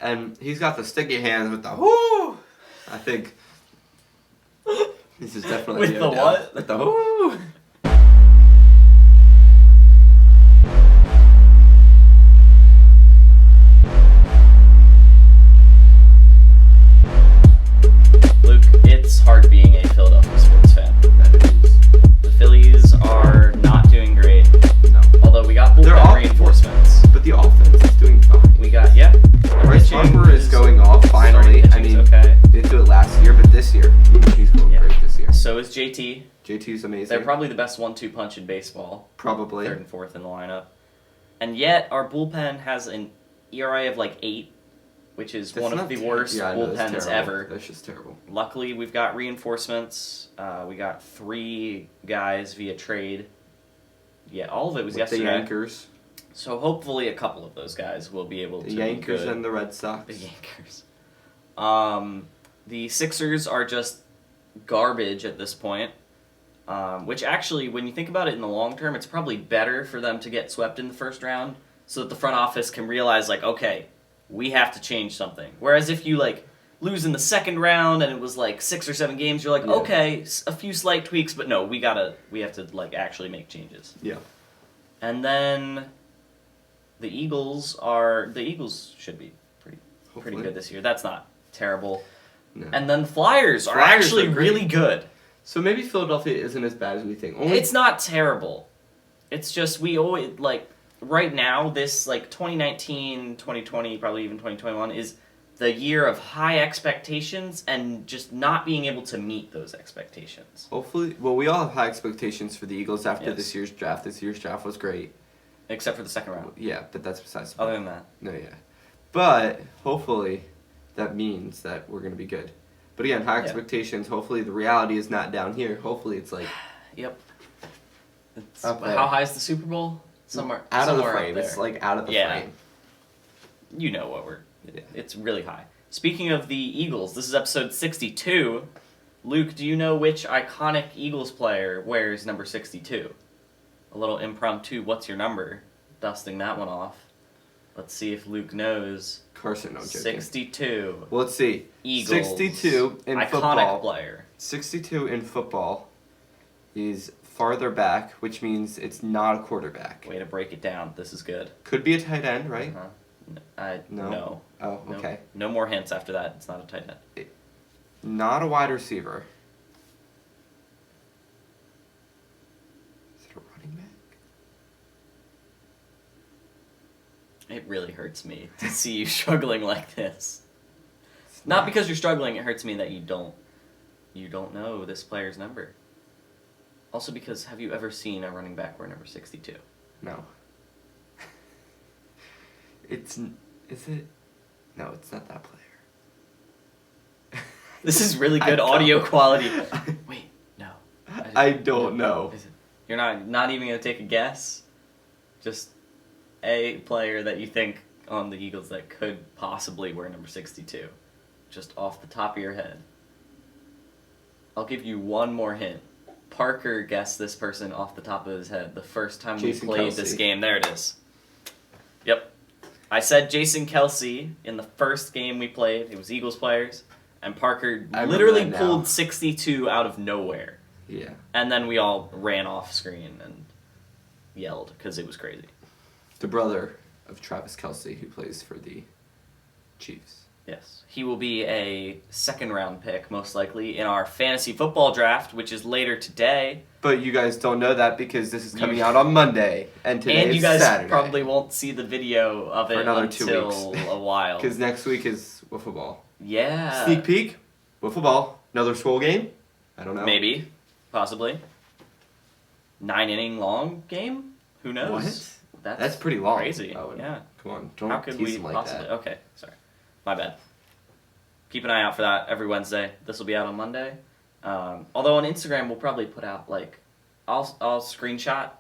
And he's got the sticky hands with the whoo. I think this is definitely With the what? With the whoo. Luke, it's hard being a Philadelphia sports fan. The Phillies are not doing great. No. Although we got bullpen reinforcements. But the offense is doing fine. We got, Bryce Harper is going off finally. I mean, okay. they didn't do it last year, but this year, he's going great this year. So is JT. JT's amazing. They're probably the best 1-2 punch in baseball. Probably. Third and fourth in the lineup. And yet, our bullpen has an ERA of like 8, which is one of the worst bullpens ever. That's just terrible. Luckily, we've got reinforcements. We got 3 guys via trade. Yeah, all of it was yesterday. The Yankers. So hopefully a couple of those guys will be able to The Yankers be good. and the Red Sox. The Yankers. The Sixers are just garbage at this point. Which actually, when you think about it in the long term, it's probably better for them to get swept in the first round so that the front office can realize, like, okay, we have to change something. Whereas if you, like, lose in the second round and it was, like, 6 or 7 games, you're like, okay, a few slight tweaks, but no, we have to, like, actually make changes. Yeah. And then the Eagles should be pretty good this year. That's not terrible. No. And then the Flyers are actually really good. So maybe Philadelphia isn't as bad as we think. It's not terrible. It's just we always, like, right now, this, like, 2019, 2020, probably even 2021 is the year of high expectations and just not being able to meet those expectations. Hopefully, well, we all have high expectations for the Eagles after this year's draft. This year's draft was great. Except for the second round. Yeah, but that's besides the Other point. than that. No, yeah. But hopefully that means that we're going to be good. But again, high expectations. Hopefully the reality is not down here. Hopefully it's like... Yep. How high is the Super Bowl? Somewhere of the up frame. there. It's like out of the frame. You know what it's really high. Speaking of the Eagles, this is episode 62. Luke, do you know which iconic Eagles player wears number 62? A little impromptu, what's your number? Dusting that one off. Let's see if Luke knows. Carson, no, I'm joking. 62. Well, let's see. Eagles. 62 in iconic football. Iconic player. 62 in football is farther back, which means it's not a quarterback. Way to break it down. This is good. Could be a tight end, right? No. Oh, okay. No more hints after that. It's not a tight end. Not a wide receiver. Is it a running back? It really hurts me to see you struggling like this. Not because you're struggling, it hurts me that you don't know this player's number. Also because, have you ever seen a running back wear number 62? No. Is it? No, it's not that player. This is really good audio quality. Wait, no. I don't know. Is it? You're not even going to take a guess? Just a player that you think on the Eagles that could possibly wear number 62. Just off the top of your head. I'll give you one more hint. Parker guessed this person off the top of his head the first time Jason we played Kelce. this game. There it is. Yep. I said Jason Kelce in the first game we played. It was Eagles players. And Parker literally pulled 62 out of nowhere. Yeah. And then we all ran off screen and yelled because it was crazy. The brother of Travis Kelce, who plays for the Chiefs. Yes. He will be a second-round pick, most likely, in our fantasy football draft, which is later today. But you guys don't know that because this is coming out on Monday, and today is you guys Saturday. probably won't see the video of it another 2 until weeks. a while. Because next week is wiffle ball. Yeah. Sneak peek, wiffle ball. Another swole game? I don't know. Maybe. Possibly. 9-inning long game? Who knows? What? That's pretty long. Crazy. Oh, yeah. Come on. Don't How could tease we him like possibly... that. Okay, sorry. My bad. Keep an eye out for that every Wednesday. This will be out on Monday. Although on Instagram we'll probably put out, like, I'll screenshot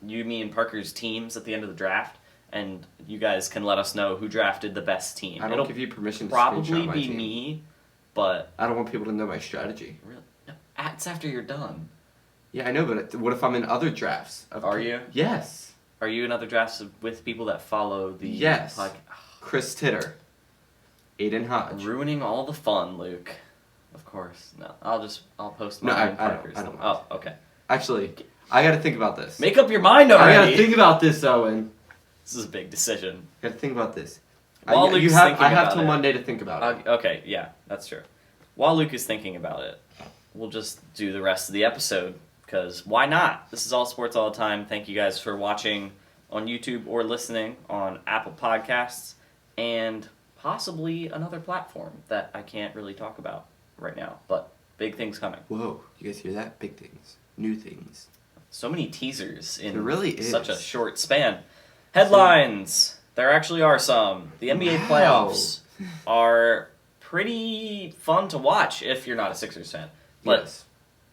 you, me, and Parker's teams at the end of the draft, and you guys can let us know who drafted the best team. I don't give you permission to probably screenshot my be team. me, but... I don't want people to know my strategy. Really? No, it's after you're done. Yeah, I know, but what if I'm in other drafts? Are you? Yes. Are you in other drafts with people that follow the Yes. podcast? Chris Titter. Aiden Hodge. Ruining all the fun, Luke. Of course. No, I'll post No, mine. I don't mind. Oh, okay. Actually, I gotta think about this. Make up your mind already. I gotta think about this, Owen. This is a big decision. Gotta think about this. While I Luke's have thinking till about Monday to think about it. Okay, yeah, that's true. While Luke is thinking about it, we'll just do the rest of the episode, because why not? This is All Sports All the Time. Thank you guys for watching on YouTube or listening on Apple Podcasts and possibly another platform that I can't really talk about right now, but big things coming. Whoa, you guys hear that? Big things. New things. So many teasers in There really is. such a short span. Headlines. There actually are some. The NBA playoffs are pretty fun to watch if you're not a Sixers fan. But Yes.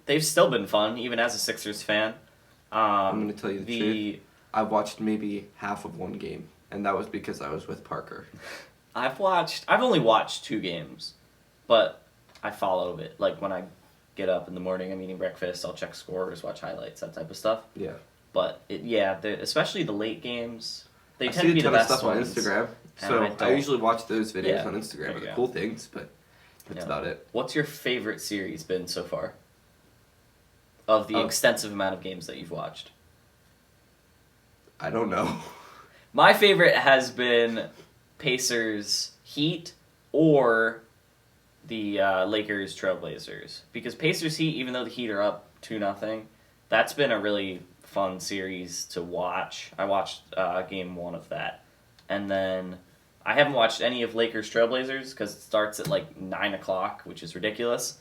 they've still been fun, even as a Sixers fan. I'm going to tell you the truth. I watched maybe half of one game, and that was because I was with Parker. I've only watched 2 games, but I follow it. Like when I get up in the morning, I'm eating breakfast, I'll check scores, watch highlights, that type of stuff. Yeah. But especially the late games, they I tend see to be a ton the of best stuff on ones. Instagram, and so I I don't. usually watch those videos Yeah, on Instagram there of you the go. cool things, but that's Yeah. about it. What's your favorite series been so far? Of the extensive amount of games that you've watched? I don't know. My favorite has been Pacers Heat or the Lakers Trailblazers. Because Pacers Heat, even though the Heat are up 2-0, that's been a really fun series to watch. I watched game 1 of that. And then I haven't watched any of Lakers Trailblazers because it starts at like 9 o'clock, which is ridiculous.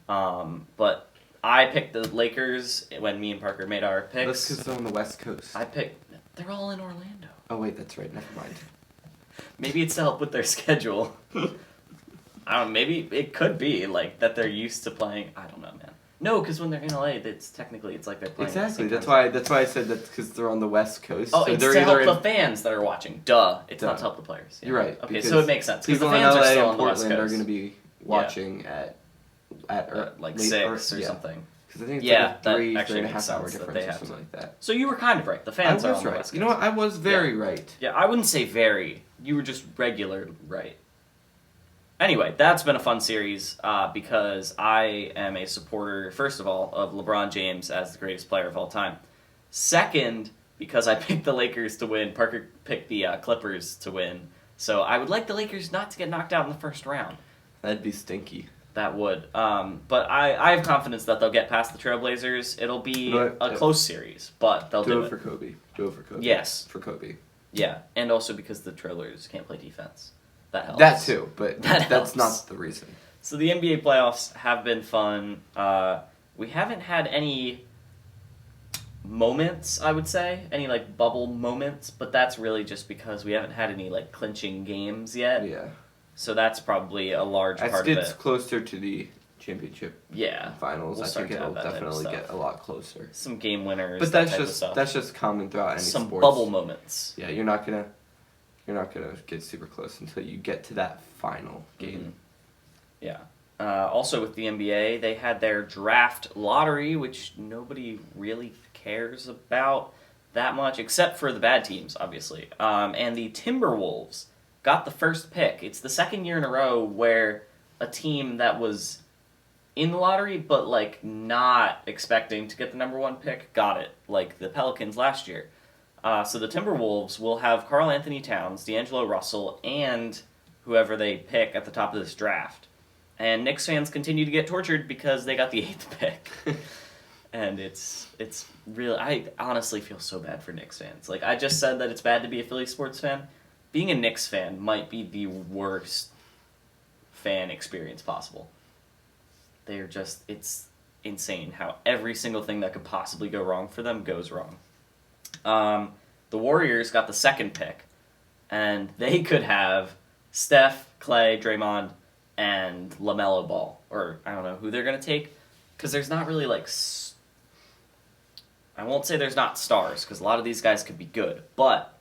But I picked the Lakers when me and Parker made our picks. That's because they're on the West Coast. They're all in Orlando. Oh, wait, that's right. Never mind. Maybe it's to help with their schedule. I don't know, maybe it could be like that they're used to playing. I don't know, man. No, because when they're in LA, it's like they're playing. Exactly. At the That's same time. why I said that because they're on the West Coast. Oh, so it's they're to either help the fans that are watching. Duh. It's not to help the players. Yeah. You're right. Okay, because so it makes sense because the people fans in are LA still and on the West Portland are Coast. going to be watching at like late, 6 or yeah. something. Because I think it's Yeah, like a that 3 actually and a makes half hour sense that difference they or have something like that. So you were kind of right. The I fans are was on the right. West Coast. You know what? I was very right. Yeah, I wouldn't say very. You were just regular right. Anyway, that's been a fun series because I am a supporter, first of all, of LeBron James as the greatest player of all time. Second, because I picked the Lakers to win. Parker picked the Clippers to win. So I would like the Lakers not to get knocked out in the first round. That'd be stinky. That would. But I have confidence that they'll get past the Trailblazers. It'll be You know what? a close series, but they'll do it it. for Kobe. Do it for Kobe. Yes. For Kobe. Yeah, and also because the Trailblazers can't play defense. That helps. That too, but That that's helps. not the reason. So the NBA playoffs have been fun. We haven't had any moments, I would say, any like bubble moments, but that's really just because we haven't had any like clinching games yet. Yeah. So that's probably a large As part it of gets it. closer to the championship Yeah, finals, We'll I start think to have it'll that type of definitely stuff. get a lot closer. some game winners. But that that's type of just stuff. common throughout any Some sports. bubble moments. Yeah, you're not gonna get super close until you get to that final game. Yeah. Also with the NBA, they had their draft lottery, which nobody really cares about that much, except for the bad teams, obviously. And the Timberwolves got the first pick. It's the second year in a row where a team that was in the lottery, but like not expecting to get the number 1 pick, got it, like the Pelicans last year. So the Timberwolves will have Karl Anthony Towns, D'Angelo Russell, and whoever they pick at the top of this draft. And Knicks fans continue to get tortured because they got the 8th pick. And it's really, I honestly feel so bad for Knicks fans. Like, I just said that it's bad to be a Philly sports fan. Being a Knicks fan might be the worst fan experience possible. They're just, it's insane how every single thing that could possibly go wrong for them goes wrong. The Warriors got the 2nd pick, and they could have Steph, Clay, Draymond, and LaMelo Ball. Or, I don't know who they're going to take, because there's not really, like, I won't say there's not stars, because a lot of these guys could be good, but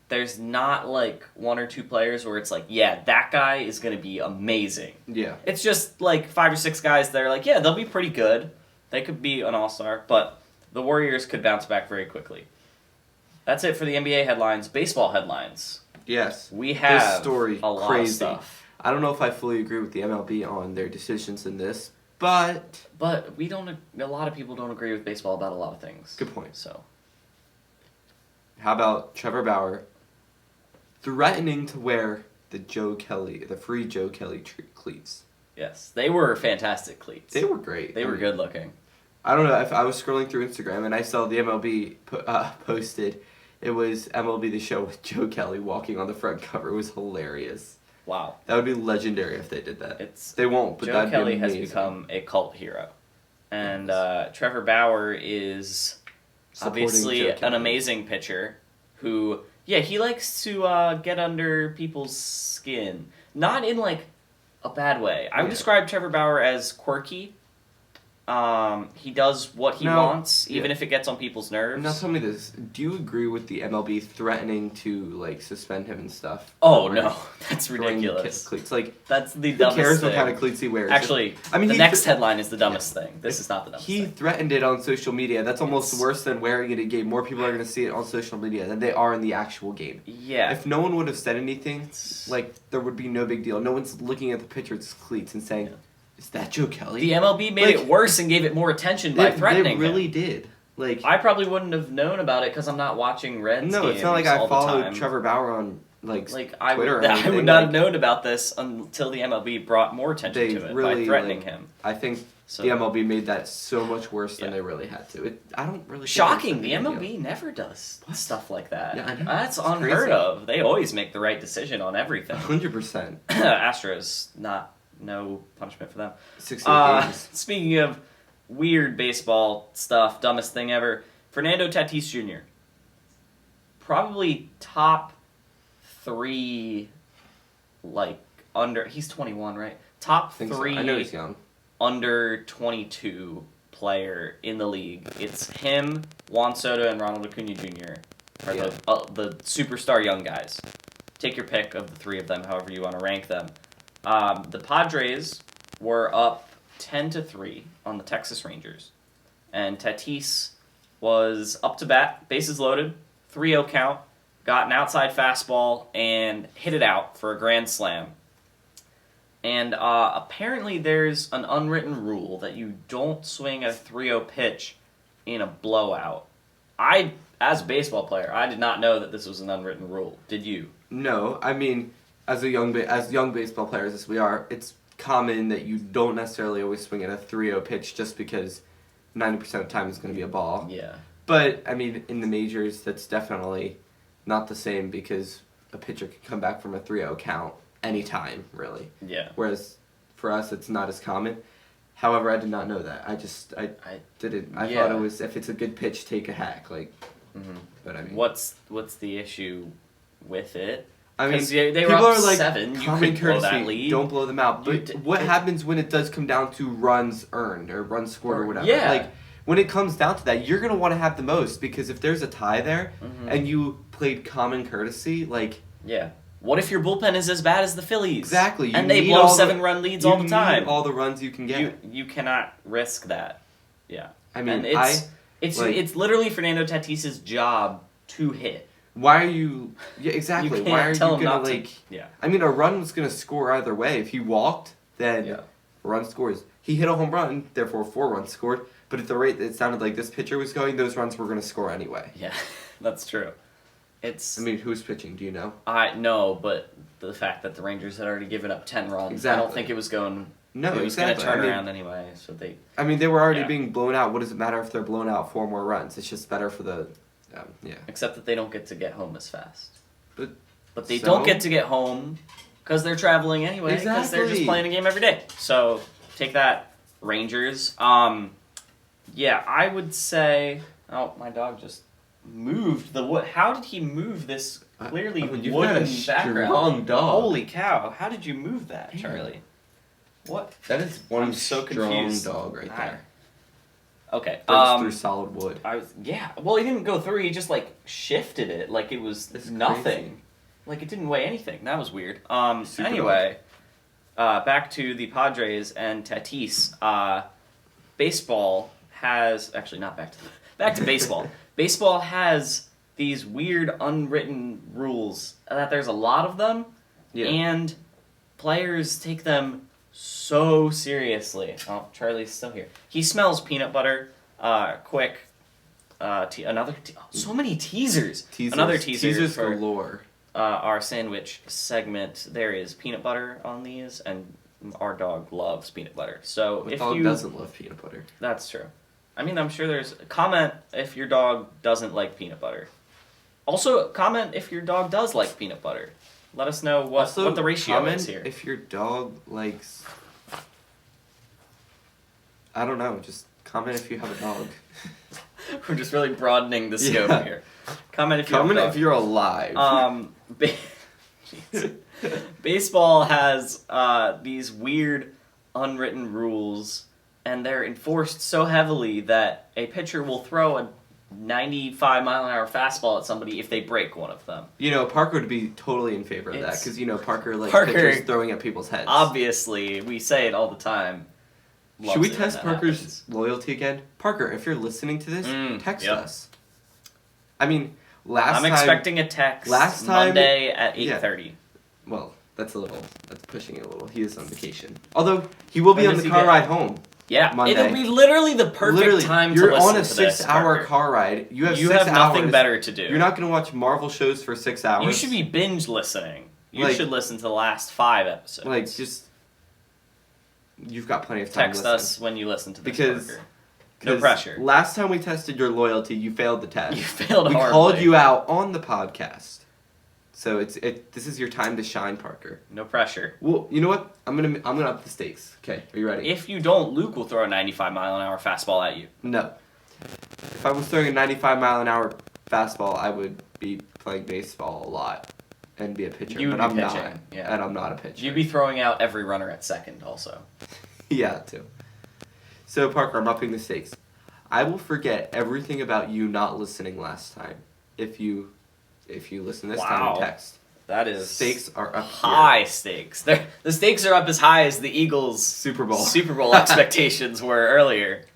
there's not, like, 1 or 2 players where it's like, yeah, that guy is going to be amazing. Yeah. It's just, like, 5 or 6 guys that are like, yeah, they'll be pretty good. They could be an all-star, but the Warriors could bounce back very quickly. That's it for the NBA headlines. Baseball headlines. Yes. We have this story a lot crazy. of stuff. I don't know if I fully agree with the MLB on their decisions in this, but But we don't. A lot of people don't agree with baseball about a lot of things. good point. So How about Trevor Bauer threatening to wear the free Joe Kelly cleats? yes, they were fantastic cleats. They were great. They were good looking. I don't know if I was scrolling through Instagram and I saw the MLB posted. It was MLB The Show with Joe Kelly walking on the front cover. It was hilarious. Wow. That would be legendary if they did that. It's They won't, but Joe that'd Kelly be has amazing. become a cult hero, and Trevor Bauer is Supporting obviously Joe an Kelly. amazing pitcher who, yeah, he likes to get under people's skin. Not in, like, a bad way. I would Yeah. describe Trevor Bauer as quirky. He does what he Now- wants, even yeah. if it gets on people's nerves. Now tell me this: do you agree with the MLB threatening to like suspend him and stuff? Oh, for no. That's throwing ridiculous. Cleats? Like, That's the who dumbest cares thing. what kind of cleats he wears? Actually, I mean, the he next th- headline is the dumbest thing. This is not the dumbest He thing. threatened it on social media. That's almost It's- worse than wearing it in game. More people are going to see it on social media than they are in the actual game. Yeah. If no one would have said anything, It's- like there would be no big deal. No one's looking at the pitcher's cleats and saying, Yeah. "Is that Joe Kelly?" The MLB made Like- it worse and gave it more attention by threatening They really him. did. Like, I probably wouldn't have known about it because I'm not watching Reds no, games it's not like all I the followed time. Trevor Bauer on like I Twitter would, or I anything. would not have Like, known about this until the MLB brought more attention They to it by really, threatening like, him. I think So the MLB made that so much worse than Yeah. they really had to. I don't really. think shocking, it's the a big MLB deal. never does What? stuff like that. Yeah, I know. That's It's unheard crazy. of. They always make the right decision on everything. 100%. Astros, no punishment for them. 68 games. Speaking of weird baseball stuff, dumbest thing ever, Fernando Tatis Jr. Probably top 3, like, he's 21, right? Top I think so. 3 I know he's young. under 22 player in the league. It's him, Juan Soto, and Ronald Acuna Jr. are Yeah. the superstar young guys. Take your pick of the 3 of them, however you want to rank them. The Padres were up 10-3 on the Texas Rangers, and Tatis was up to bat, bases loaded, 3-0 count, got an outside fastball, and hit it out for a grand slam. And apparently there's an unwritten rule that you don't swing a 3-0 pitch in a blowout. As a baseball player, I did not know that this was an unwritten rule. Did you? No, I mean, as young baseball players as we are, it's common that you don't necessarily always swing at a 3-0 pitch just because 90% of the time it's going to be a ball. Yeah. But, I mean, in the majors, that's definitely not the same because a pitcher can come back from a 3-0 count anytime, really. Yeah. Whereas for us, it's not as common. However, I did not know that. I didn't. I Yeah. thought it was if it's a good pitch, take a hack. Like, but I mean, What's the issue with it? I mean, 'Cause they were people up are like 7, you common could blow courtesy. that lead. Don't blow them out. You But d- what it- happens when it does come down to runs earned or runs scored or whatever? Yeah. Like when it comes down to that, you're gonna want to have the most because if there's a tie there and you played common courtesy, like Yeah. What if your bullpen is as bad as the Phillies? exactly, you And they need blow all the- 7-run leads you all the need time. all the runs you can get. You cannot risk that. Yeah. I mean, and it's like- it's literally Fernando Tatis's job to hit. why are you? Yeah, exactly. You Why are can't you tell him gonna not to. like? Yeah. I mean, a run was gonna score either way. If he walked, then Yeah. a run scores. He hit a home run, therefore 4 runs scored. But at the rate that it sounded like this pitcher was going, those runs were gonna score anyway. Yeah. That's true. It's I mean, who's pitching? Do you know? I know, but the fact that the Rangers had already given up 10 runs, I Exactly. don't think it was going. No, it was exactly. going to turn I mean, around anyway. So they. I mean, they were already Yeah. being blown out. What does it matter if they're blown out 4 more runs? It's just better for the, yeah. Except that they don't get to get home as fast. But they so? don't get to get home because they're traveling anyway. Because they're just Exactly. playing a game every day. So take that, Rangers. Yeah, I would say. Oh, my dog just moved the wood. How did he move this clearly I mean, you've wooden got a background? strong dog. Holy cow! How did you move that, Charlie? What? That is one I'm so strong confused. dog right there. Okay. That's through solid wood. I was well. He didn't go through. He just like shifted it like it was That's nothing. crazy. Like it didn't weigh anything. That was weird. Super Anyway, back to the Padres and Tatis. Baseball has actually not back to baseball. Baseball has these weird unwritten rules that there's a lot of them, Yeah. and players take them so seriously. Oh, Charlie's still here. He smells peanut butter. Quick. So many teasers. Another teaser for galore. Our sandwich segment. There is peanut butter on these, and our dog loves peanut butter. So What if dog you doesn't love peanut butter? That's true. I mean, I'm sure there's comment if your dog doesn't like peanut butter. Also, comment if your dog does like peanut butter. Let us know what the ratio is here. If your dog likes, I don't know, just comment if you have a dog. We're just really broadening the scope here. Comment if you have a dog. If you're alive. Baseball has these weird unwritten rules, and they're enforced so heavily that a pitcher will throw a 95-mile-an-hour fastball at somebody if they break one of them. Parker would be totally in favor of that, because Parker likes Parker, pitchers throwing at people's heads. Obviously, we say it all the time. Should we test Parker's loyalty again? Parker, if you're listening to this, text us. I mean, I'm expecting a text Monday at 8:30. Well, that's pushing it a little. He is on vacation. Although, he will be on the car ride home. Yeah, Monday. It'll be literally the perfect time to listen to this. You're on a 6-hour car ride. You have nothing better to do. You're not going to watch Marvel shows for 6 hours. You should be binge listening. You should listen to the last 5 episodes. You've got plenty of time to listen. Text us when you listen to this, Parker. No Because pressure. Last time we tested your loyalty, you failed the test. You failed We horribly. called you out on the podcast. So this is your time to shine, Parker. No pressure. Well, you know what? I'm gonna up the stakes. Okay, are you ready? If you don't, Luke will throw a 95-mile-an-hour fastball at you. No. If I was throwing a 95-mile-an-hour fastball, I would be playing baseball a lot and be a pitcher. You would but be I'm pitching. not. Yeah. And I'm not a pitcher. You'd be throwing out every runner at second, also. Yeah, too. So, Parker, I'm upping the stakes. I will forget everything about you not listening last time if you listen this time and text. That is stakes are up high stakes. The stakes are up as high as the Eagles' Super Bowl expectations were earlier.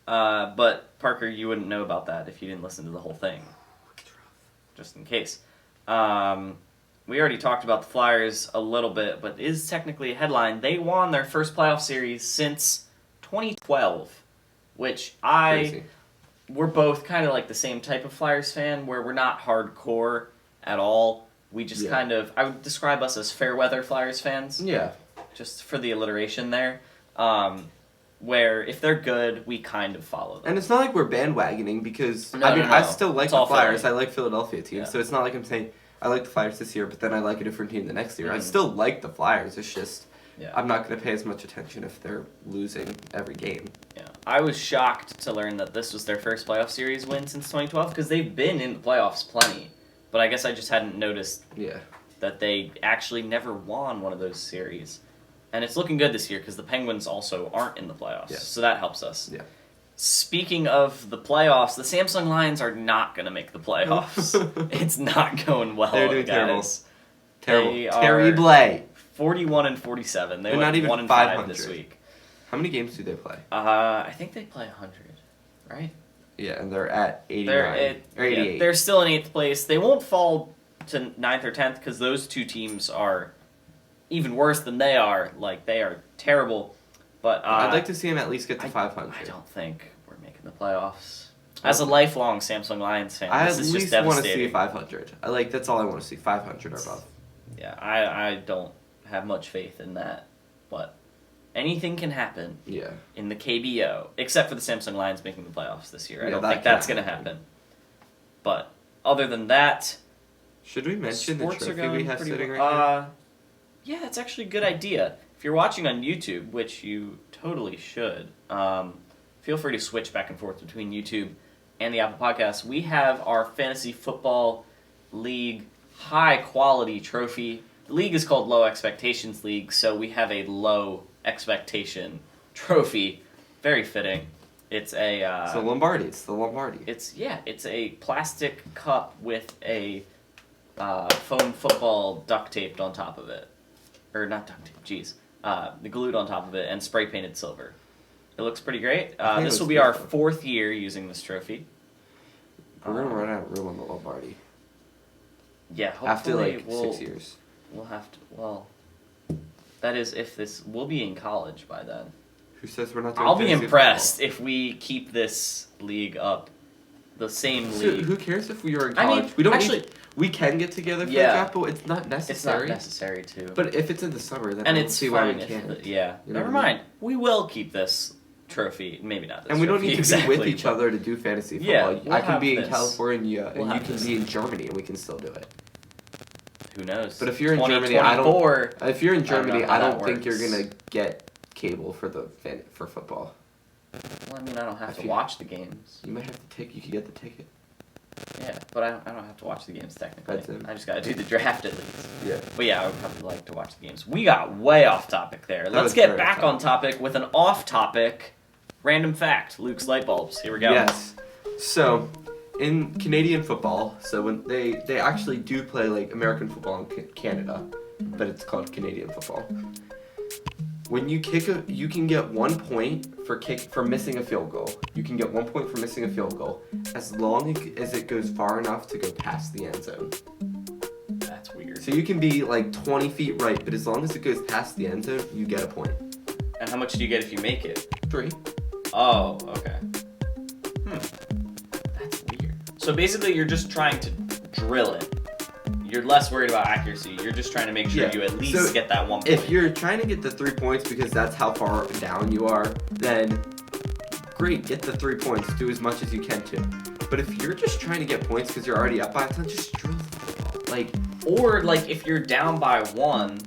But Parker, you wouldn't know about that if you didn't listen to the whole thing. Just in case. We already talked about the Flyers a little bit, but it is technically a headline. They won their first playoff series since 2012, which we're both kind of like the same type of Flyers fan, where we're not hardcore at all. We just I would describe us as fair weather Flyers fans. Yeah. Just for the alliteration there. Where if they're good, we kind of follow them. And it's not like we're bandwagoning because, I still like the Flyers. Philly. I like Philadelphia teams. So it's not like I'm saying I like the Flyers this year, but then I like a different team the next year. Mm-hmm. I still like the Flyers. It's just Yeah. I'm not going to pay as much attention if they're losing every game. Yeah, I was shocked to learn that this was their first playoff series win since 2012 because they've been in the playoffs plenty. But I guess I just hadn't noticed that they actually never won one of those series. And it's looking good this year because the Penguins also aren't in the playoffs. Yeah. So that helps us. Yeah. Speaking of the playoffs, the Samsung Lions are not going to make the playoffs. It's not going well, They're doing guys. Terrible. They Terry are Blay. 41-47. They're not went even 1-5 500 this week. How many games do they play? I think they play 100, right? Yeah, and they're at 89 or 88. Yeah, they're still in 8th place. They won't fall to 9th or 10th because those two teams are even worse than they are. Like, they are terrible. But I'd like to see them at least get to 500. I don't think we're making the playoffs. As a lifelong Samsung Lions fan, I this at is least just want to devastating. see 500. That's all I want to see, 500 or above. Yeah, I don't have much faith in that. But anything can happen in the KBO, except for the Samsung Lions making the playoffs this year. I don't think that's going to happen. But other than that... Should we mention the sports trophy are we have pretty sitting well. right here? Yeah, that's actually a good idea. If you're watching on YouTube, which you totally should, feel free to switch back and forth between YouTube and the Apple Podcasts. We have our Fantasy Football League high-quality trophy. The league is called Low Expectations League, so we have a low expectation trophy. Very fitting. It's a... it's the Lombardi. It's the Lombardi. It's a plastic cup with a foam football duct taped on top of it. Or not duct tape, jeez. Glued on top of it and spray painted silver. It looks pretty great. This will be our 4th year using this trophy. We're going to run out of room on the Lombardi. Yeah, hopefully after 6 years. We'll have to, That is, if we'll be in college by then. Who says we're not doing I'll be fantasy impressed football? if we keep this league up. The same So league. who cares if we are in I mean, college? We don't actually- we can get together for Yeah. example. It's not It's necessary. not necessary to. But if it's in the summer, then and I don't it's see why fine we if can't. yeah. You know Never what I mean? mind. We will keep this trophy. Maybe not this And we don't trophy need to exactly, be with each but- other to do fantasy football. Yeah, we'll I can have be in this. California and We'll you have can this. be in Germany and we can still do it. Who knows? But if you're in Germany, I don't. 2024, If you're in I don't know Germany, how I that don't think you're works. gonna get cable for for football. Well, I mean, I don't have If to you- watch the games. You might have to take. You could get the ticket. Yeah, but I don't have to watch the games technically. That's it. I just gotta do the draft at least. Yeah. But yeah, I would probably like to watch the games. We got way off topic there. That Let's was get very back off on topic with an off topic random fact. Luke's light bulbs. Here we go. Yes. So, in Canadian football, so when they actually do play like American football in Canada, but it's called Canadian football. When you kick you can get 1 point for missing a field goal. You can get 1 point for missing a field goal, as long as it goes far enough to go past the end zone. That's weird. So you can be like 20 feet right, but as long as it goes past the end zone, you get a point. And how much do you get if you make it? 3. Oh, okay. That's weird. So basically, you're just trying to drill it. You're less worried about accuracy. You're just trying to make sure Yeah. you at least So get that 1 point. If you're trying to get the 3 points because that's how far down you are, then great, get the 3 points. Do as much as you can to. But if you're just trying to get points because you're already up by a ton, just drill the football. Like, Or like if you're down by 1,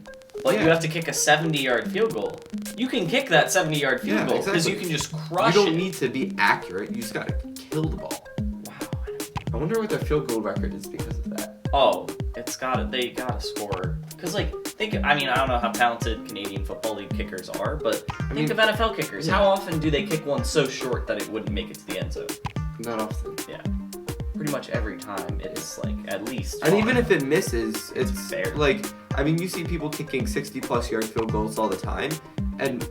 but you Yeah. have to kick a 70-yard field goal, you can kick that 70-yard field Yeah, goal because exactly. you can just you crush don't it. need to be accurate. You just gotta kill the ball. Wow. I wonder what their field goal record is because of that. Oh, they gotta score. Cause like I don't know how talented Canadian Football League kickers are, but think mean, of NFL kickers. yeah. How often do they kick one so short that it wouldn't make it to the end zone? Not often. Pretty much every time it's like at least. And far even enough. if it misses, it's fair. like, I mean, you see people kicking 60+ yard field goals all the time, and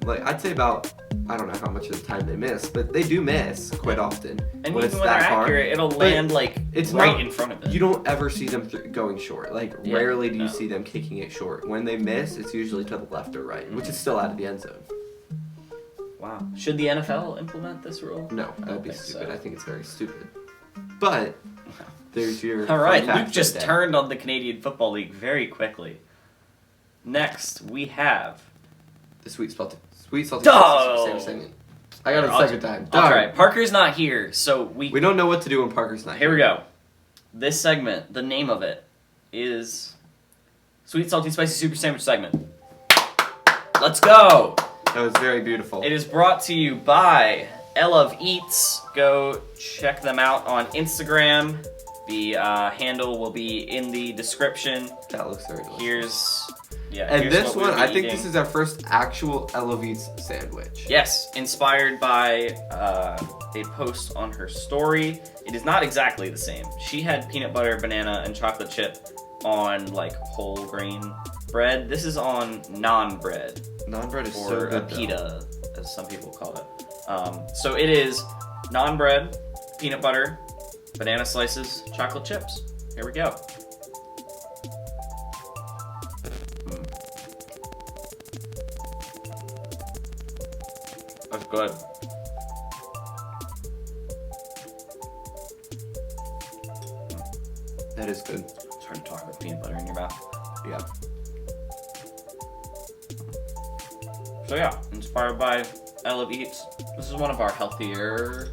like I'd say about, I don't know how much of the time they miss, but they do miss quite often. And when even it's when that they're far. accurate, it'll land like it's right not- in front of it. You don't ever see them going short. Like, Yeah, rarely do you no. see them kicking it short. When they miss, it's usually to the left or right, which is still out of the end zone. Wow. Should the NFL implement this rule? No, I that don't would be think stupid. so. I think it's very stupid. But there's your All right, fun fact Luke just of the day. turned on the Canadian Football League very quickly. Next, we have. The sweet salty Oh! same segment. I got it I'll- the second time. I'll Darn. try. Parker's not here, so we We don't know what to do when Parker's not here we go. This segment, the name of it is Sweet Salty Spicy Super Sandwich segment. Let's go! That was very beautiful. It is brought to you by Elove Eats. Go check them out on Instagram. The handle will be in the description. That looks very delicious. Here's And here's this what we'll one, be I think eating. this is our first actual Eloise sandwich. Yes, inspired by a post on her story. It is not exactly the same. She had peanut butter, banana, and chocolate chip on like whole grain bread. This is on naan bread, Naan bread is so or a good. pita, as some people call it. So it is naan bread, peanut butter, banana slices, chocolate chips. Here we go. That's good. That is good. It's hard to talk with peanut butter in your mouth. Yeah. So yeah, inspired by Elove Eats. This is one of our healthier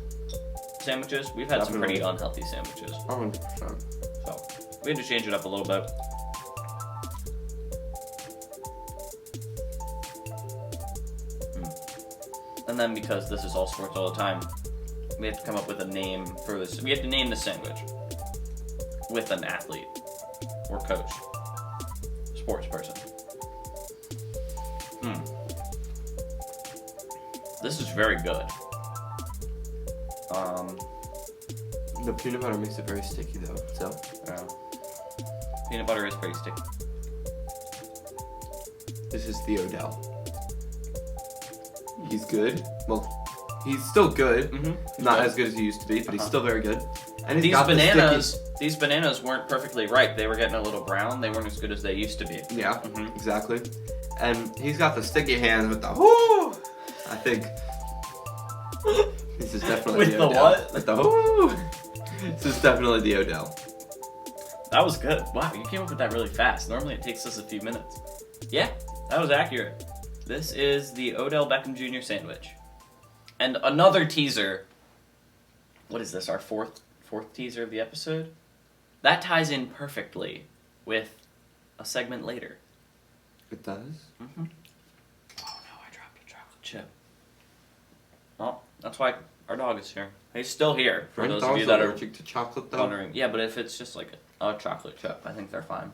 sandwiches. We've had some pretty Definitely. unhealthy sandwiches, 100%. so we had to change it up a little bit. And then because this is all sports all the time, we have to come up with a name for this. We have to name the sandwich with an athlete or coach, sports person. This is very good. The peanut butter makes it very sticky though, so. Yeah. Peanut butter is pretty sticky. This is the Odell. He's good. Well, he's still good. Mm-hmm. Not as good as he used to be, but he's still very good. And he's These got the bananas, these bananas weren't perfectly ripe. They were getting a little brown. They weren't as good as they used to be. sticky. Yeah, Mhm. exactly. And he's got the sticky hands with the whoo. I think this is definitely With the the Odell. what? With the whoo. This is definitely the Odell. That was good. Wow, you came up with that really fast. Normally it takes us a few minutes. Yeah, that was accurate. This is the Odell Beckham Jr. sandwich. And another teaser. What is this, our fourth teaser of the episode? That ties in perfectly with a segment later. It does? Mm-hmm. Oh no, I dropped a chocolate chip. Oh, that's why our dog is here. He's still here, for Aren't those of dogs you that are allergic to chocolate though? wondering. Yeah, but if it's just like a chocolate chip, I think they're fine.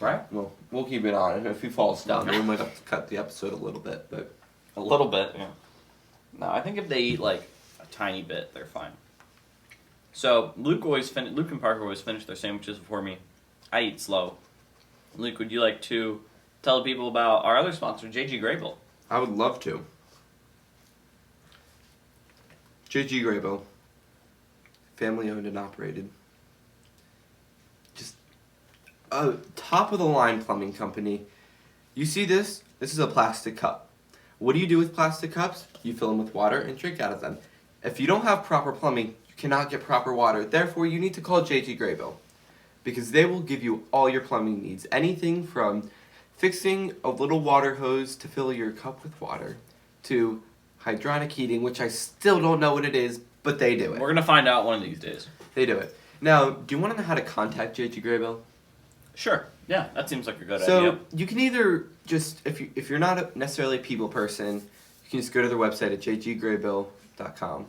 Right? Well, we'll keep it on. If he falls down, we might have to cut the episode a little bit, but A little bit, yeah. No, I think if they eat like a tiny bit, they're fine. So Luke and Parker always finish their sandwiches before me. I eat slow. Luke, would you like to tell the people about our other sponsor, JG Graybill? I would love to. JG Graybill, family owned and operated. Just a top of the line plumbing company. You see this? This is a plastic cup. What do you do with plastic cups? You fill them with water and drink out of them. If you don't have proper plumbing, you cannot get proper water. Therefore, you need to call JG Graybill, because they will give you all your plumbing needs. Anything from fixing a little water hose to fill your cup with water, to hydronic heating, which I still don't know what it is, but they do it. We're going to find out one of these days. They do it. Now, do you want to know how to contact JG Graybill? Sure. Yeah, that seems like a good So idea. you can either just, if you're not necessarily a people person, you can just go to their website at jggraybill.com.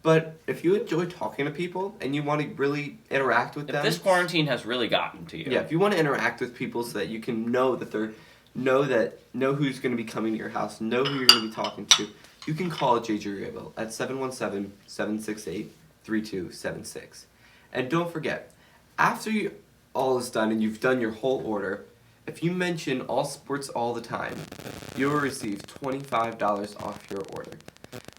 But if you enjoy talking to people and you want to really interact with If them, this quarantine has really gotten to you. yeah, if you want to interact with people so that you can know that know who's going to be coming to your house, know who you're going to be talking to, you can call JG Graybill at 717-768-3276. And don't forget, after all is done and you've done your whole order, if you mention All Sports All the Time, you will receive $25 off your order.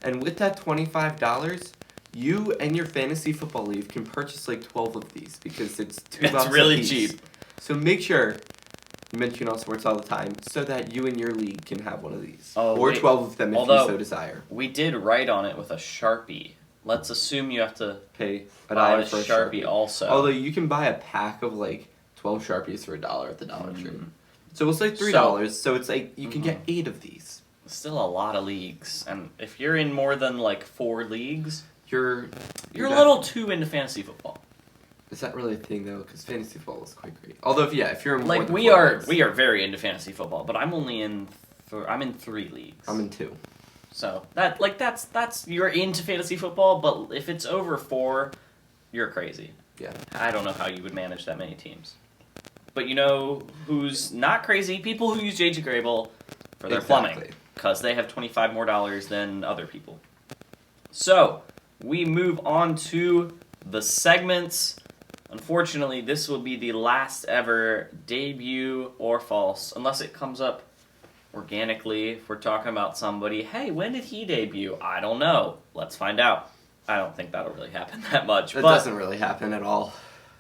And with that $25, you and your fantasy football league can purchase like 12 of these because it's $2 It's really a piece. cheap. So make sure you mention All Sports All the Time so that you and your league can have one of these. Oh, or wait. 12 of them if Although- you so desire. We did write on it with a Sharpie. Let's assume you have to Pay buy $1 the for a Sharpie also. Although you can buy a pack of like 12 Sharpies for $1 at the Dollar Tree. Mm. So we'll say $3. So it's like you can Mhm. get 8 of these. Still a lot of leagues, and if you're in more than like 4 leagues, You're you're a little too into fantasy football. Is that really a thing though? Because fantasy football is quite great. Although if you're in more Like than we 4 are, leagues, we are very into fantasy football, but I'm only in, I'm in 3 leagues. I'm in 2. So that's you're into fantasy football, but if it's over 4, you're crazy. Yeah. I don't know how you would manage that many teams. But you know who's not crazy? People who use JG Graybill for their plumbing. Exactly. Because they have $25 more than other people. So, we move on to the segments. Unfortunately, this will be the last ever debut or false, unless it comes up organically. If we're talking about somebody, hey, when did he debut? I don't know. Let's find out. I don't think that'll really happen that much. That but doesn't really happen at all.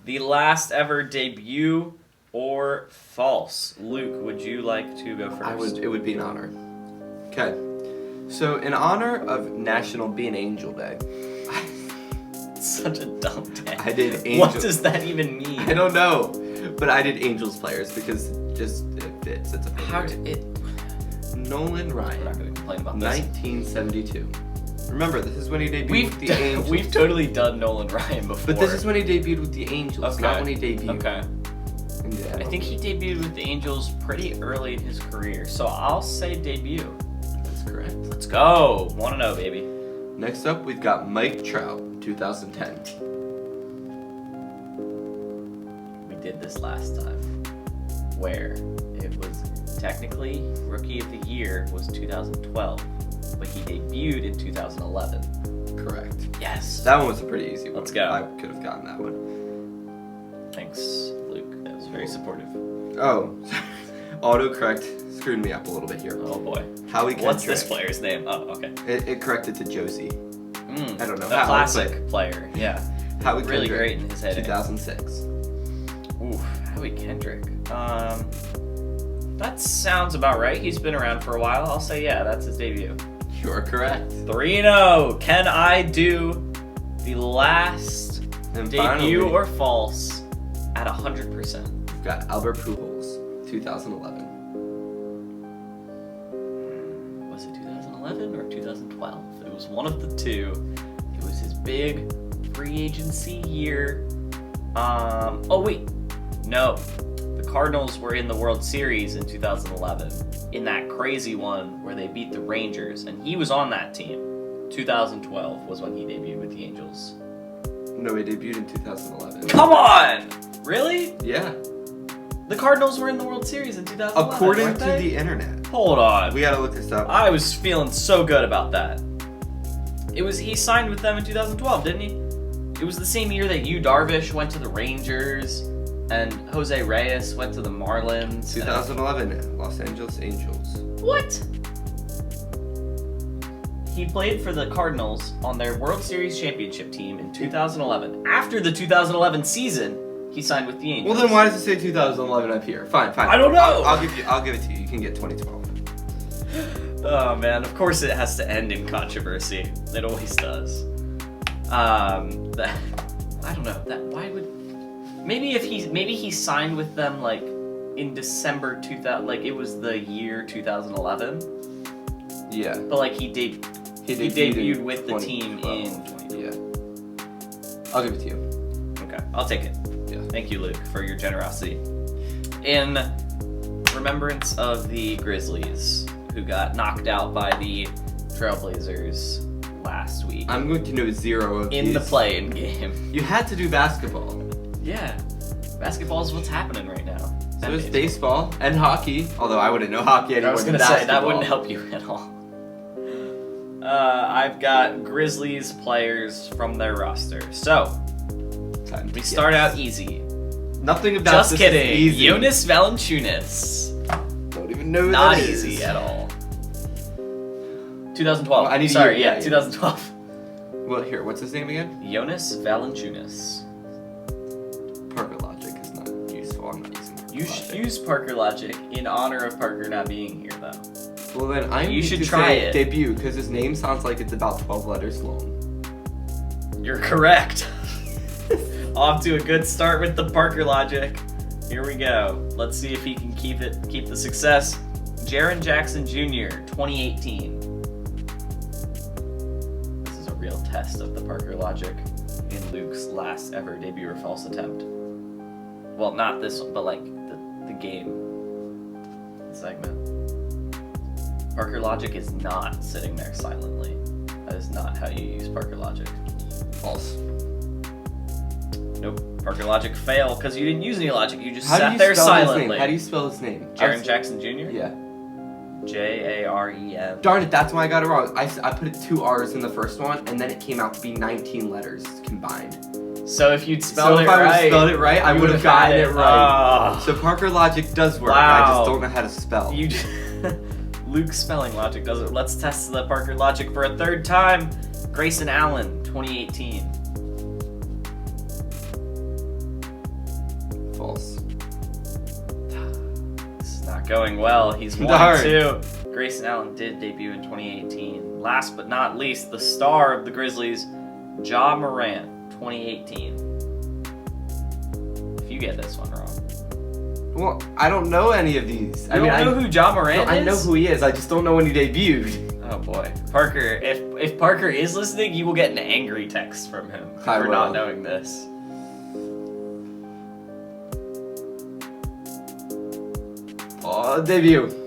the last ever debut or false. Luke, would you like to go first? It would be an honor. Okay. So in honor of National Be an Angel Day, Such a dumb day. I did angel. What does that even mean? I don't know, but I did Angels players because just it fits. It's a How favorite. did it? Nolan We're not Ryan, going to complain about this. 1972. Remember, this is when he debuted We've with the Angels. we've totally done Nolan Ryan before. But this is when he debuted with the Angels, not when he debuted. Okay. in the I think he debuted with the Angels pretty early in his career, so I'll say debut. That's correct. Let's go. 1-0, baby. Next up, we've got Mike Trout, 2010. We did this last time, where it was technically Rookie of the Year was 2012, but he debuted in 2011. Correct. Yes. That one was a pretty easy one. Let's go. I could have gotten that one. Thanks, Luke. That was very supportive. Oh, autocorrect screwed me up a little bit here. Oh boy. Howie Kendrick. What's this player's name? Oh, okay. It corrected to Josie. I don't know The how, classic player. Yeah. Howie Really Kendrick, great in his head. 2006. Oof, Howie Kendrick. That sounds about right. He's been around for a while. I'll say, yeah, that's his debut. You're correct. 3-0. Can I do the last And debut finally, or false at 100%? we've got Albert Pujols, 2011. Was it 2011 or 2012? It was one of the two. It was his big free agency year. Oh wait, no. The Cardinals were in the World Series in 2011 in that crazy one where they beat the Rangers, and he was on that team. 2012 was when he debuted with the Angels. No, he debuted in 2011. Come on! Really? Yeah. The Cardinals were in the World Series in 2011. According weren't to they? the internet. Hold on. We gotta look this up. I was feeling so good about that. He signed with them in 2012, didn't he? It was the same year that Darvish went to the Rangers and Jose Reyes went to the Marlins. 2011, Los Angeles Angels. What? He played for the Cardinals on their World Series championship team in 2011. After the 2011 season, he signed with the Angels. Well, then why does it say 2011 up here? Fine. I don't know. I'll give it to you. You can get 2012. Oh man, of course it has to end in controversy. It always does. I don't know. Why would maybe he signed with them like in December 2000, like it was the year 2011. Yeah. But like he debuted with the team in 2012. Yeah. I'll give it to you. Okay, I'll take it. Yeah. Thank you, Luke, for your generosity. In remembrance of the Grizzlies, who got knocked out by the Trailblazers last week I'm going to know 0 of in these. the play-in game. You had to do basketball. Yeah, basketball is what's happening right now. So it's baseball and hockey. Although I wouldn't know hockey anymore. I was than gonna say that basketball. wouldn't help you at all. I've got Grizzlies players from their roster. So Time to we guess. start out easy. Nothing about Just this kidding. is easy. Jonas Valanciunas. Don't even know who Not that easy is. at all. 2012. Well, I need a Sorry, year, yeah, yeah. 2012. Well, here, what's his name again? Jonas Valanciunas. Parker Logic is not useful. I'm not using Parker You should Logic. use Parker Logic in honor of Parker not being here, though. Well, then I You need should to try say it. debut because his name sounds like it's about 12 letters long. You're correct. Off to a good start with the Parker Logic. Here we go. Let's see if he can keep the success. Jaren Jackson Jr., 2018. This is a real test of the Parker Logic in Luke's last ever debut or false attempt. Well, not this one, but like the game segment. Parker Logic is not sitting there silently. That is not how you use Parker Logic. False. Nope. Parker Logic fail because you didn't use any logic. You just How do sat you there spell his silently. name? How do you spell his name? Jaren Jackson Jr.? Yeah. Jaren. Darn it, that's why I got it wrong. I put 2 R's in the first one, and then it came out to be 19 letters combined. So if you'd So spelled if it I would right, have spelled it right, I you would have would've had gotten it right. Ah. So Parker Logic does work. I Wow. just don't know how to spell. You Luke's spelling logic does it. Let's test the Parker Logic for a third time. Grayson Allen, 2018. False. This is not going well. He's Darn. 1-2. Grayson Allen did debut in 2018. Last but not least, the star of the Grizzlies, Ja Morant, 2018. If you get this one wrong. Well, I don't know any of these. You don't know who Ja Morant I is? know who he is. I just don't know when he debuted. Oh boy. Parker, if Parker is listening, you will get an angry text from him I for will. not knowing this. Oh, debut.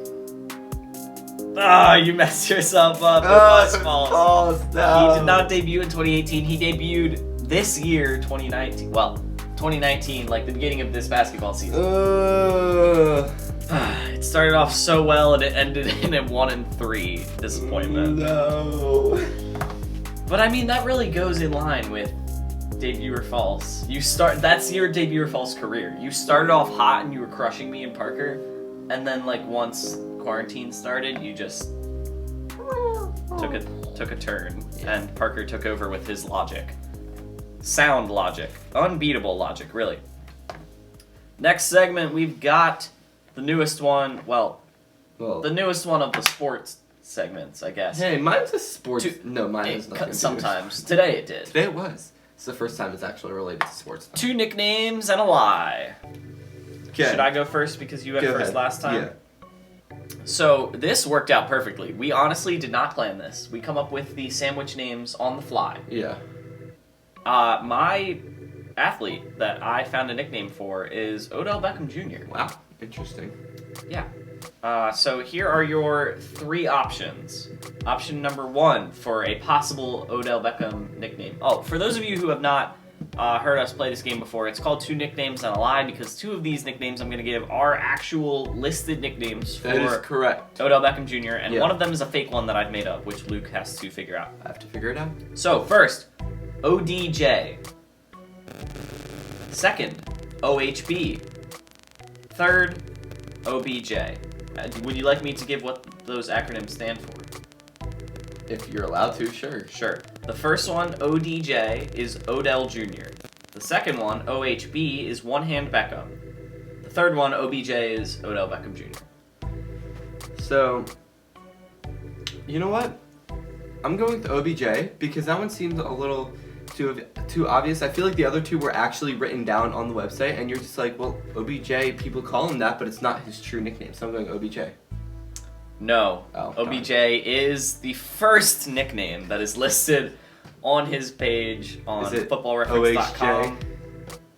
Ah, you messed yourself up. It was false. False. No. He did not debut in 2018. He debuted this year, 2019. Well, 2019, like the beginning of this basketball season. It started off so well and it ended in a 1-3 disappointment. No. But I mean, that really goes in line with debut or false. That's your debut or false career. You started off hot and you were crushing me and Parker, and then like once quarantine started, you just took a turn, and Parker took over with his logic. Sound logic. Unbeatable logic, really. Next segment, we've got the newest one, well, Well, the newest one of the sports segments, I guess. hey, mine's a sports. No, mine It has nothing to do with sometimes. Today it did. Today it was. It's the first time it's actually related to sports. 2 nicknames and a lie. Okay. Should I go first because you went Go first ahead. last time? Yeah. So this worked out perfectly. We honestly did not plan this. We come up with the sandwich names on the fly. Yeah. My athlete that I found a nickname for is Odell Beckham Jr. Wow. Interesting. Yeah. So here are your 3 options. Option number 1 for a possible Odell Beckham nickname. Oh, for those of you who have not heard us play this game before, it's called 2 nicknames and a lie because 2 of these nicknames I'm going to give are actual listed nicknames for That is correct. Odell Beckham Jr. and Yeah. one of them is a fake one that I've made up, which Luke has to figure out. I have to figure it out. So first, ODJ. Second, OHB. Third, OBJ. Would you like me to give what those acronyms stand for? If you're allowed to, sure. Sure. The first one, ODJ, is Odell Jr. The second one, OHB, is One Hand Beckham. The third one, OBJ, is Odell Beckham Jr. So, you know what? I'm going with OBJ because that one seems a little too obvious. I feel like the other 2 were actually written down on the website, and you're just like, well, OBJ, people call him that, but it's not his true nickname. So I'm going OBJ. No. Oh, OBJ is the first nickname that is listed on his page on Is it footballreference.com.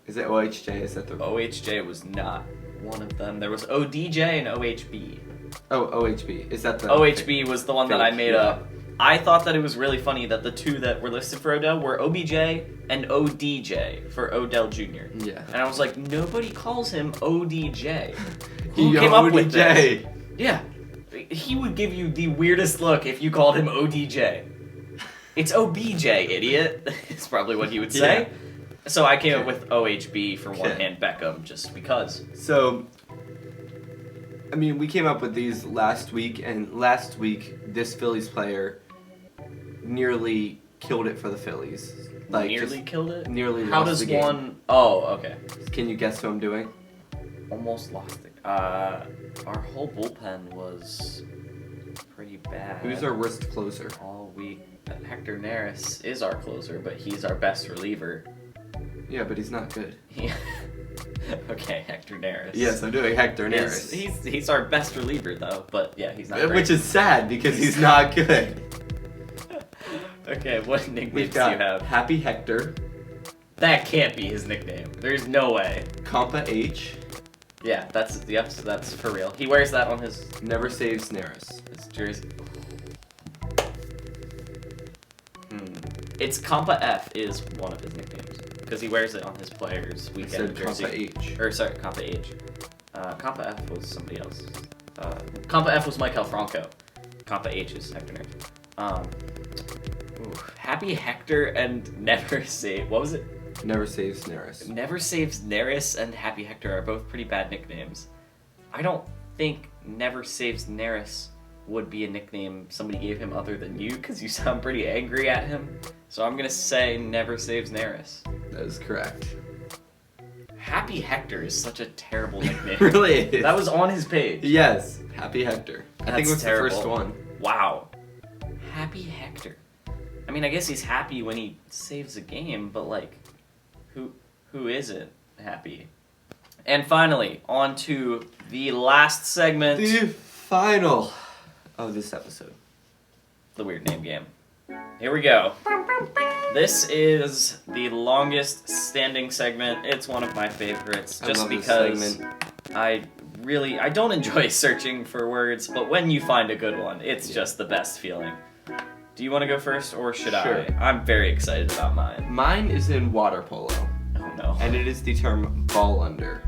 Is it OHJ? Is that the OHJ was not one of them. There was ODJ and OHB. Oh, OHB. Is that the OHB was the one that I fake, made yeah. up. I thought that it was really funny that the 2 that were listed for Odell were OBJ and ODJ for Odell Jr. Yeah. And I was like, nobody calls him ODJ. Yo, Who came up with this? ODJ. Yeah. He would give you the weirdest look if you called him ODJ. It's OBJ, idiot. Is probably what he would say. Yeah. So I came up with OHB for One Okay. Hand Beckham just because. So, I mean, we came up with these last week, and last week this Phillies player nearly killed it for the Phillies. Like Nearly just killed it? nearly How lost does the game. one... Oh, okay. Can you guess who I'm doing? Almost lost it. Our whole bullpen was pretty bad. Who's our worst closer? all week? Hector Neris is our closer, but he's our best reliever. Yeah, but he's not good. Okay, Hector Neris. Yes, I'm doing Hector Neris. He's our best reliever though, but yeah, he's not great. Which is sad because he's not good. Okay, what We've nicknames do got you have? Happy Hector, That can't be his nickname. There's no way. Compa H, Yeah, that's for real. He wears that on his Never Saves Neris. jersey. It's Compa F is one of his nicknames because he wears it on his players' I weekend said jersey. Compa H. Or sorry, Compa H. Compa F was somebody else. Compa F was Michael Franco. Compa H is Hector Neris. Happy Hector and Never Save. What was it? Never Saves Neris. Never Saves Neris and Happy Hector are both pretty bad nicknames. I don't think Never Saves Neris would be a nickname somebody gave him other than you, because you sound pretty angry at him. So I'm gonna say Never Saves Neris. That is correct. Happy Hector is such a terrible nickname. It really is. That was on his page. Yes, Happy Hector. I think it That's was terrible. the first one. Wow. Happy Hector. I mean, I guess he's happy when he saves a game, but like, who isn't happy? And finally, on to the last segment. The final of this episode. The weird name game. Here we go. This is the longest standing segment. It's one of my favorites, I just love this because segment. I don't enjoy searching for words, but when you find a good one, it's just the best feeling. Do you want to go first, or should Sure. I? I'm very excited about mine. Mine is in water polo, Oh no. and it is the term ball under.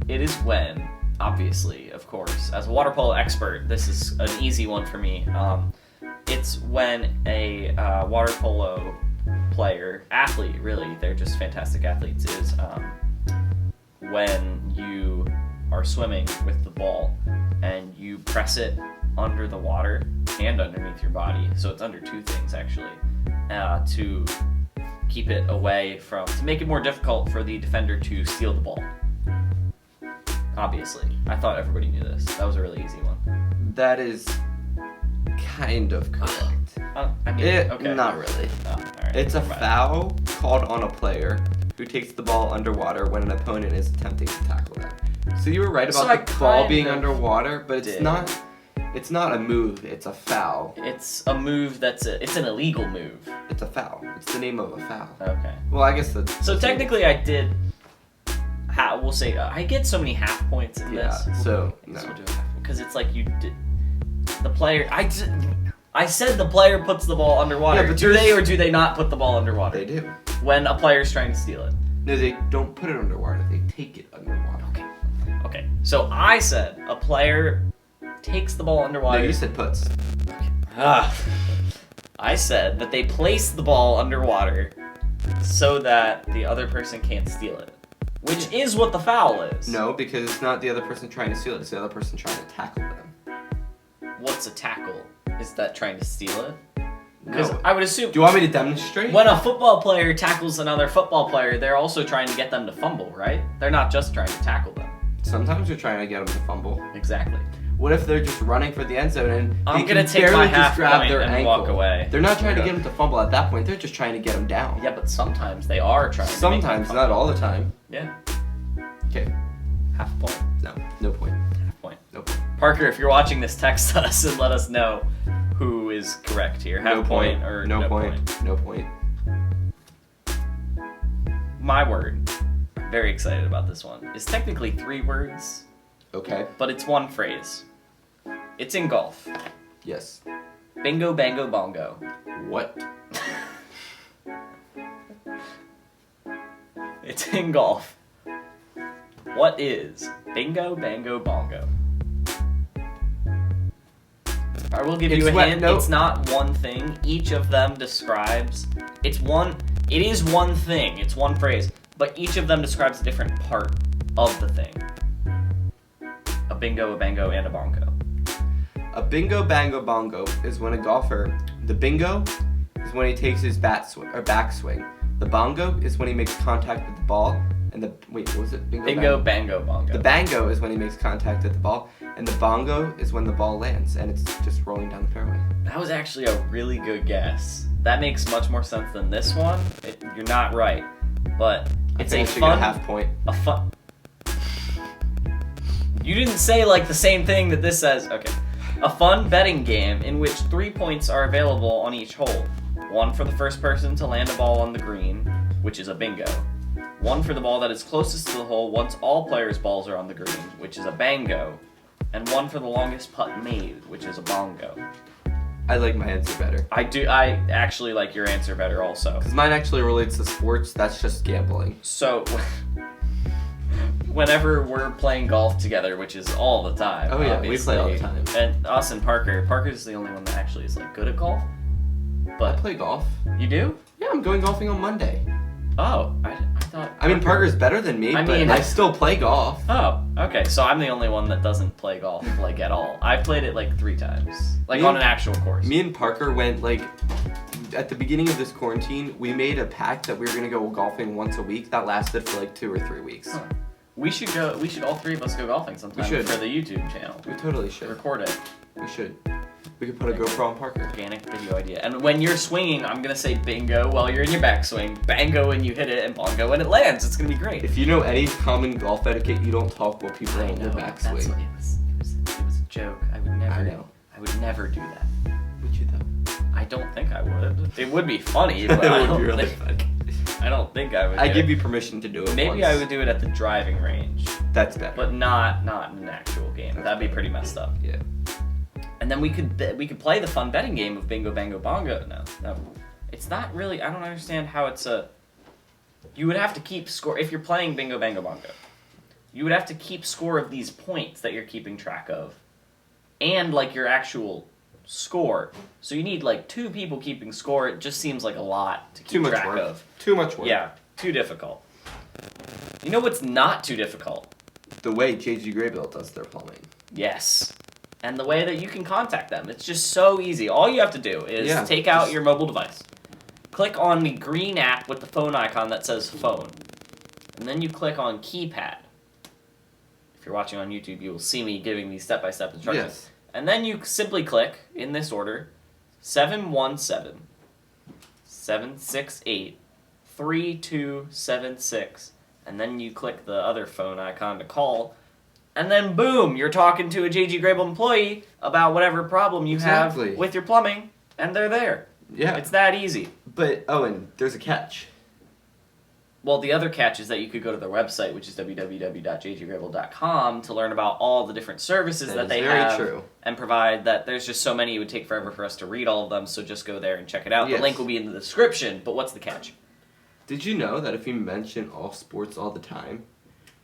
It is when, obviously, of course, as a water polo expert, this is an easy one for me. It's when a water polo player, athlete, really, they're just fantastic athletes, is when you are swimming with the ball and you press it under the water and underneath your body. So it's under two things, actually, to keep it away from, to make it more difficult for the defender to steal the ball. Obviously. I thought everybody knew this. That was a really easy one. That is kind of correct. I mean, okay. Not really. Oh, alright, It's a never mind. foul called on a player who takes the ball underwater when an opponent is attempting to tackle them. So you were right So about I the ball kind being of underwater, but it's did. not. It's not a move. It's a foul. It's a move it's an illegal move. It's a foul. It's the name of a foul. Okay. Well, I guess that's. So technically, I did. We'll say I get so many half points in Yeah. this. So I guess no. we'll do because it's like you did. The player. I said the player puts the ball underwater. Yeah, but do they or do they not put the ball underwater They do. when a player's trying to steal it? No, they don't put it underwater. They take it underwater. Okay. Okay. So I said a player takes the ball underwater. No, you said puts. I said that they place the ball underwater so that the other person can't steal it. Which is what the foul is. No, because it's not the other person trying to steal it. It's the other person trying to tackle them. What's a tackle? Is that trying to steal it? Because No. I would assume Do you want me to demonstrate? when a football player tackles another football player, they're also trying to get them to fumble, right? They're not just trying to tackle them. Sometimes you're trying to get them to fumble. Exactly. What if they're just running for the end zone and I'm they gonna can take barely my just half grab point their and ankle? walk away. They're not trying to Yeah. get them to fumble at that point. They're just trying to get them down. Yeah, but sometimes they are trying to make them Sometimes, fumble. not all the time. Yeah. Okay. Half a point. No. No point. Half point. No point. Parker, if you're watching this, text us and let us know who is correct here. Half no point or no point. No point. My word, very excited about this one, is technically 3 words, Okay. but it's one phrase. It's in golf. Yes. Bingo, bango, bongo. What? It's in golf. What is bingo, bango, bongo? I will give you a hint. No. It's not one thing. Each of them describes. It is one thing. It's one phrase. But each of them describes a different part of the thing. A bingo, a bango, and a bongo. A bingo, bango, bongo is when a golfer. The bingo is when he takes his backswing. The bongo is when he makes contact with the ball. And what was it? Bingo, bango, bongo. The bango is when he makes contact with the ball, and the bongo is when the ball lands and it's just rolling down the fairway. That was actually a really good guess. That makes much more sense than this one. You're not right, but it's I a think I should get a fun. half point. A fun. You didn't say like the same thing that this says. Okay. A fun betting game in which 3 points are available on each hole. 1 for the first person to land a ball on the green, which is a bingo. 1 for the ball that is closest to the hole once all players' balls are on the green, which is a bango. And 1 for the longest putt made, which is a bongo. I like my answer better. I actually like your answer better also. Because mine actually relates to sports, that's just gambling. So, whenever we're playing golf together, which is all the time. Oh yeah, we play all the obviously, time. And us and Parker's the only one that actually is like good at golf. I But play golf. you do? Yeah, I'm going golfing on Monday. Oh, I thought. I mean, Parker's better than me, I but mean- I still play golf. Oh, okay. So I'm the only one that doesn't play golf like at all. I've played it like 3 times, like Me on and- an actual course. Me and Parker went like at the beginning of this quarantine. We made a pact that we were gonna go golfing once a week. That lasted for like 2 or 3 weeks. Huh. We should go. We should all 3 of us go golfing sometime We should. for the YouTube channel. We totally should. Record it. We should. We could put a GoPro on Parker. Organic video idea. And when you're swinging, I'm gonna say bingo while you're in your backswing, bango when you hit it, and bongo when it lands. It's gonna be great. If you know any common golf etiquette, you don't talk while people are I in their know, that's what backswing. it was a joke. I would never. I know. I would never do that. Would you though? I don't think I would. It would be funny, It but I would don't be really think, fun. I don't think I would. I do give it. you permission to do it. Maybe once. I would do it at the driving range, That's better. but not in an actual game. That's That'd be better. pretty messed up. Yeah. And then we could play the fun betting game of bingo bango bongo. No, it's not really. I don't understand how it's a. You would have to keep score if you're playing bingo bango bongo. You would have to keep score of these points that you're keeping track of, and like your actual score. So you need like 2 people keeping score. It just seems like a lot to keep Too much track work. of. Too much work. Yeah, too difficult. You know what's not too difficult? The way JG Graybill does their plumbing. Yes. And the way that you can contact them. It's just so easy. All you have to do is Yeah, take out just- your mobile device. Click on the green app with the phone icon that says phone. And then you click on keypad. If you're watching on YouTube, you will see me giving these step-by-step instructions. Yes. And then you simply click, in this order, 717 768 3276. And then you click the other phone icon to call. And then boom, you're talking to a JG Grable employee about whatever problem you Exactly. have with your plumbing, and they're there. Yeah. It's that easy. But Owen, there's a catch. Well, the other catch is that you could go to their website, which is www.jggrable.com, to learn about all the different services that is they very have true. and provide that. There's just so many, it would take forever for us to read all of them, so just go there and check it out. Yes. The link will be in the description, but what's the catch? Did you know that if you mention all sports all the time,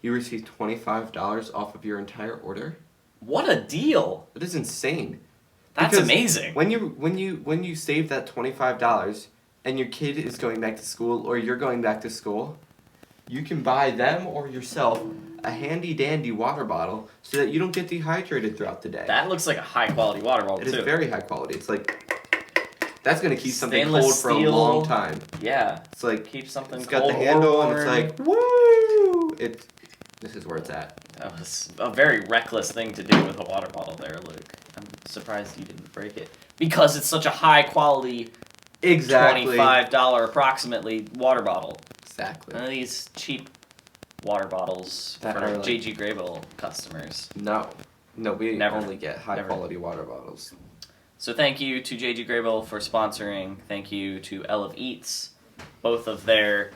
you receive $25 off of your entire order? What a deal! That is insane. That's Because amazing. When you save that $25 and your kid is going back to school or you're going back to school, you can buy them or yourself a handy dandy water bottle so that you don't get dehydrated throughout the day. That looks like a high-quality water bottle, It too. is very high quality. It's like, that's going to keep something Stainless cold for a steel. long time. Yeah. It's like, Keep something it's cold got the handle or and it's warm. like, woo! This is where it's at. That was a very reckless thing to do with a water bottle there, Luke. I'm surprised you didn't break it. Because it's such a high-quality, Exactly. $25 approximately water bottle. Exactly. None of these cheap water bottles That for are like- JG Grable customers. No, we Never. only get high Never. quality water bottles. So thank you to JG Grable for sponsoring. Thank you to L of Eats. Both of their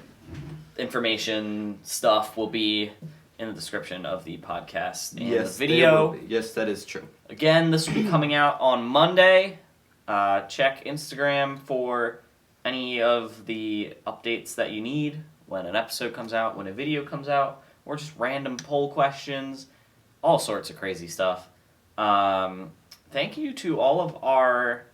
information stuff will be in the description of the podcast and the they video. will be. Yes, that is true. Again, this will be coming out on Monday. Check Instagram for any of the updates that you need when an episode comes out, when a video comes out, or just random poll questions, all sorts of crazy stuff. Thank you to all of our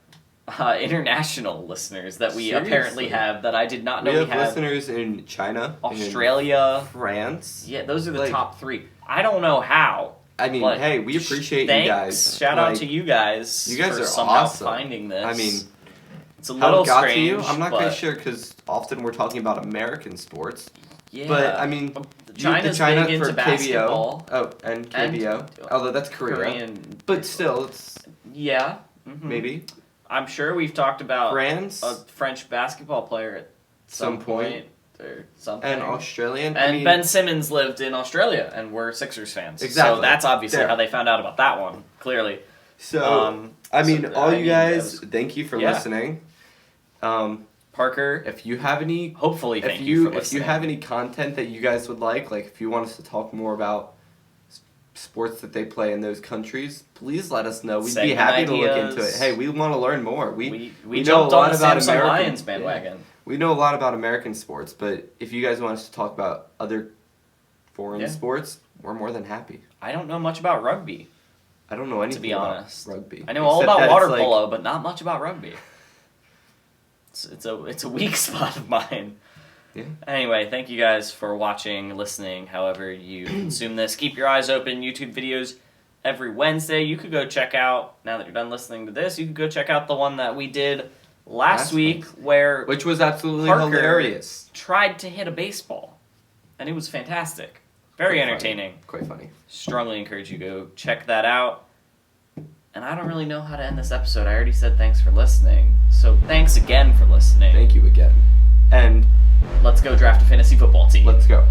international listeners that we apparently Seriously. have that I did not know We we have had. listeners in China, Australia. in France. Yeah, those are the Like- top 3. I don't know how. I mean, But hey, we appreciate thanks. you guys. Shout out Like, to you guys. you guys for are somehow awesome. finding this. I mean, it's a how little it got strange. to you? I'm not but, quite sure because often we're talking about American sports. Yeah. But I mean, China's China big for into KBO. basketball. Oh, and KBO. Although that's Korea. Korean. But still, it's Yeah. Mhm. maybe I'm sure we've talked about France a French basketball player at some point or something. and Australian. And I mean, Ben Simmons lived in Australia, and we're Sixers fans. Exactly. So that's obviously There. how they found out about that one. Clearly. so I mean, so, all I you mean, guys, that thank you for yeah. listening. Parker, If you have any hopefully, thank if you for if listening. you have any content that you guys would like if you want us to talk more about sports that they play in those countries, please let us know. We'd be Segment happy to look into ideas. it. Hey, we want to learn more. we we know jumped a lot on the about Samsung American- Lions yeah. bandwagon. We know a lot about American sports, but if you guys want us to talk about other foreign Yeah. sports, we're more than happy. I don't know much about rugby. I don't know anything be about honest. rugby. I know all except about that water it's like- polo, but not much about rugby. It's a weak spot of mine. Yeah. Anyway, thank you guys for watching, listening, however you consume this. Keep your eyes open. YouTube videos every Wednesday. You could go check out, now that you're done listening to this, you could go check out the one that we did last week where Which was absolutely Parker hilarious. tried to hit a baseball. And it was fantastic. Very Quite funny. entertaining. Quite funny. Strongly encourage you to go check that out. And I don't really know how to end this episode. I already said thanks for listening. So thanks again for listening. Thank you again. And Let's go draft a fantasy football team. let's go.